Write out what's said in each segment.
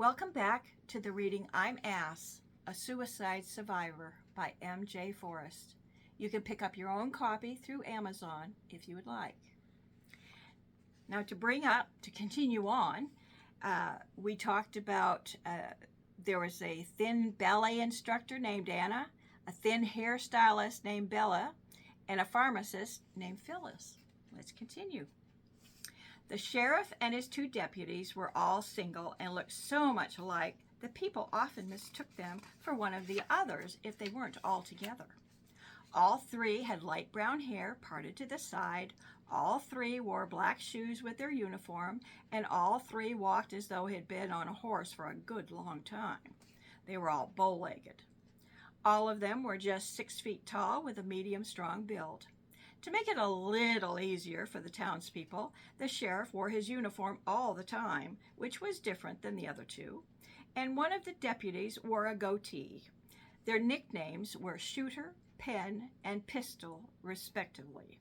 Welcome back to the reading I'm A.S.S, a Suicide Survivor by M.J. Forrest. You can pick up your own copy through Amazon if you would like. Now to continue on, we talked about there was a thin ballet instructor named Anna, a thin hairstylist named Bella, and a pharmacist named Phyllis. Let's continue. The sheriff and his two deputies were all single and looked so much alike that people often mistook them for one of the others if they weren't all together. All three had light brown hair parted to the side, all three wore black shoes with their uniform, and all three walked as though they had been on a horse for a good long time. They were all bow-legged. All of them were just 6 feet tall with a medium strong build. To make it a little easier for the townspeople, the sheriff wore his uniform all the time, which was different than the other two, and one of the deputies wore a goatee. Their nicknames were Shooter, Pen, and Pistol, respectively.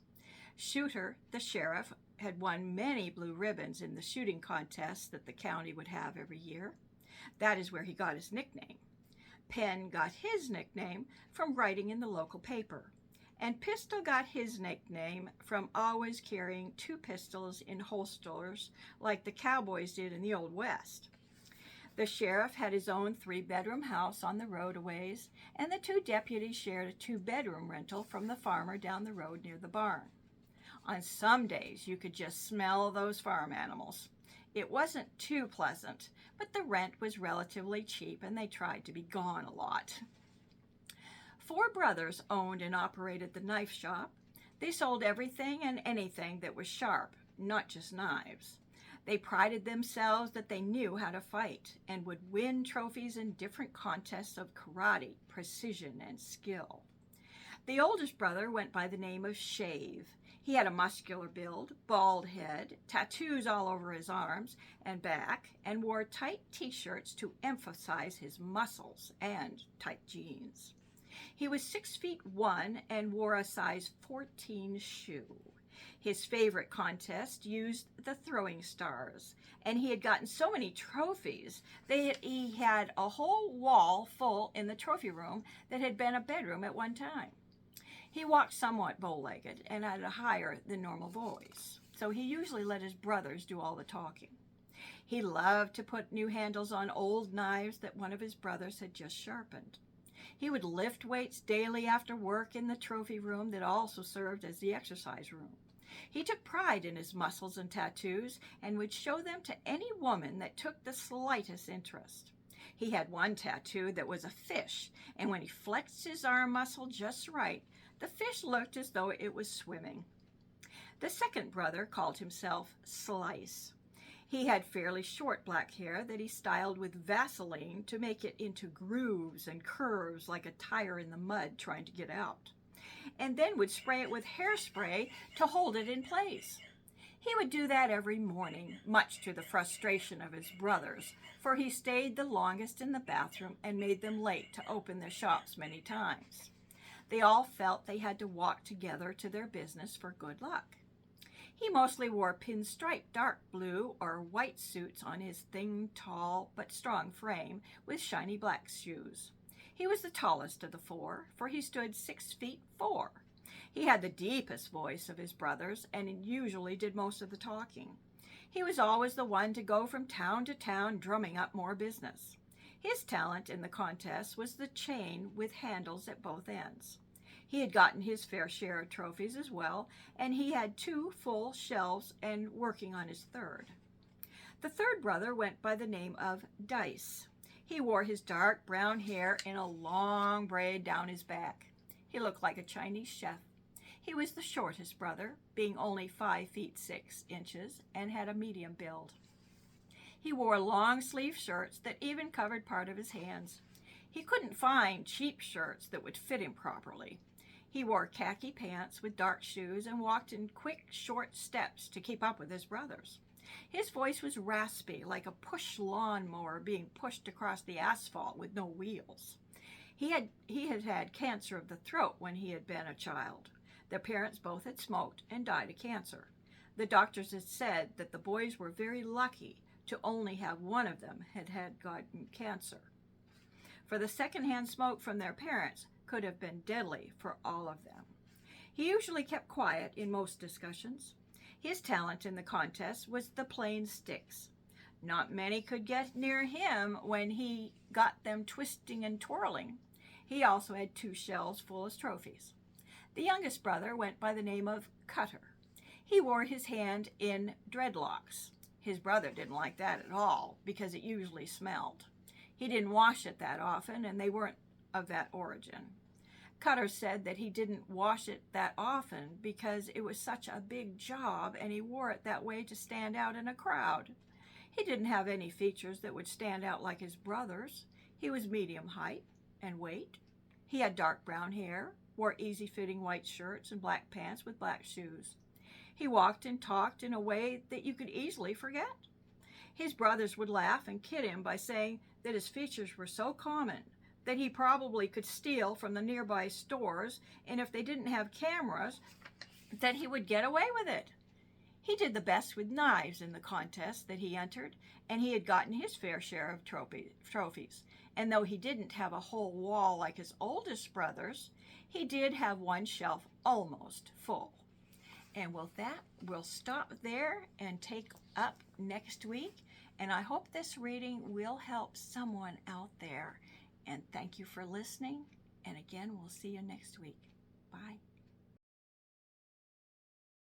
Shooter, the sheriff, had won many blue ribbons in the shooting contests that the county would have every year. That is where he got his nickname. Pen got his nickname from writing in the local paper. And Pistol got his nickname from always carrying 2 pistols in holsters like the cowboys did in the Old West. The sheriff had his own 3-bedroom house on the road a ways, and the 2 deputies shared a 2-bedroom rental from the farmer down the road near the barn. On some days, you could just smell those farm animals. It wasn't too pleasant, but the rent was relatively cheap, and they tried to be gone a lot. 4 brothers owned and operated the knife shop. They sold everything and anything that was sharp, not just knives. They prided themselves that they knew how to fight and would win trophies in different contests of karate, precision, and skill. The oldest brother went by the name of Shave. He had a muscular build, bald head, tattoos all over his arms and back, and wore tight t-shirts to emphasize his muscles and tight jeans. He was 6 feet 1 and wore a size 14 shoe. His favorite contest used the throwing stars, and he had gotten so many trophies that he had a whole wall full in the trophy room that had been a bedroom at one time. He walked somewhat bow-legged and had a higher than normal voice, so he usually let his brothers do all the talking. He loved to put new handles on old knives that one of his brothers had just sharpened. He would lift weights daily after work in the trophy room that also served as the exercise room. He took pride in his muscles and tattoos and would show them to any woman that took the slightest interest. He had one tattoo that was a fish, and when he flexed his arm muscle just right, the fish looked as though it was swimming. The second brother called himself Slice. He had fairly short black hair that he styled with Vaseline to make it into grooves and curves like a tire in the mud trying to get out, and then would spray it with hairspray to hold it in place. He would do that every morning, much to the frustration of his brothers, for he stayed the longest in the bathroom and made them late to open their shops many times. They all felt they had to walk together to their business for good luck. He mostly wore pinstripe dark blue or white suits on his thin, tall, but strong frame with shiny black shoes. He was the tallest of the 4, for he stood 6 feet 4. He had the deepest voice of his brothers and usually did most of the talking. He was always the one to go from town to town drumming up more business. His talent in the contest was the chain with handles at both ends. He had gotten his fair share of trophies as well, and he had 2 full shelves and working on his 3rd. The 3rd brother went by the name of Dice. He wore his dark brown hair in a long braid down his back. He looked like a Chinese chef. He was the shortest brother, being only 5 feet 6 inches, and had a medium build. He wore long-sleeve shirts that even covered part of his hands. He couldn't find cheap shirts that would fit him properly. He wore khaki pants with dark shoes and walked in quick, short steps to keep up with his brothers. His voice was raspy, like a push lawnmower being pushed across the asphalt with no wheels. He had had cancer of the throat when he had been a child. Their parents both had smoked and died of cancer. The doctors had said that the boys were very lucky to only have one of them had gotten cancer. For the secondhand smoke from their parents could have been deadly for all of them. He usually kept quiet in most discussions. His talent in the contest was the plain sticks. Not many could get near him when he got them twisting and twirling. He also had 2 shelves full of trophies. The youngest brother went by the name of Cutter. He wore his hand in dreadlocks. His brother didn't like that at all because it usually smelled. He didn't wash it that often, and they weren't of that origin. Cutter said that he didn't wash it that often because it was such a big job and he wore it that way to stand out in a crowd. He didn't have any features that would stand out like his brothers. He was medium height and weight. He had dark brown hair, wore easy-fitting white shirts and black pants with black shoes. He walked and talked in a way that you could easily forget. His brothers would laugh and kid him by saying that his features were so common that he probably could steal from the nearby stores, and if they didn't have cameras, that he would get away with it. He did the best with knives in the contest that he entered, and he had gotten his fair share of trophies. And though he didn't have a whole wall like his oldest brothers, he did have one shelf almost full. And with that, we'll stop there and take up next week. And I hope this reading will help someone out there. And thank you for listening. And again, we'll see you next week. Bye.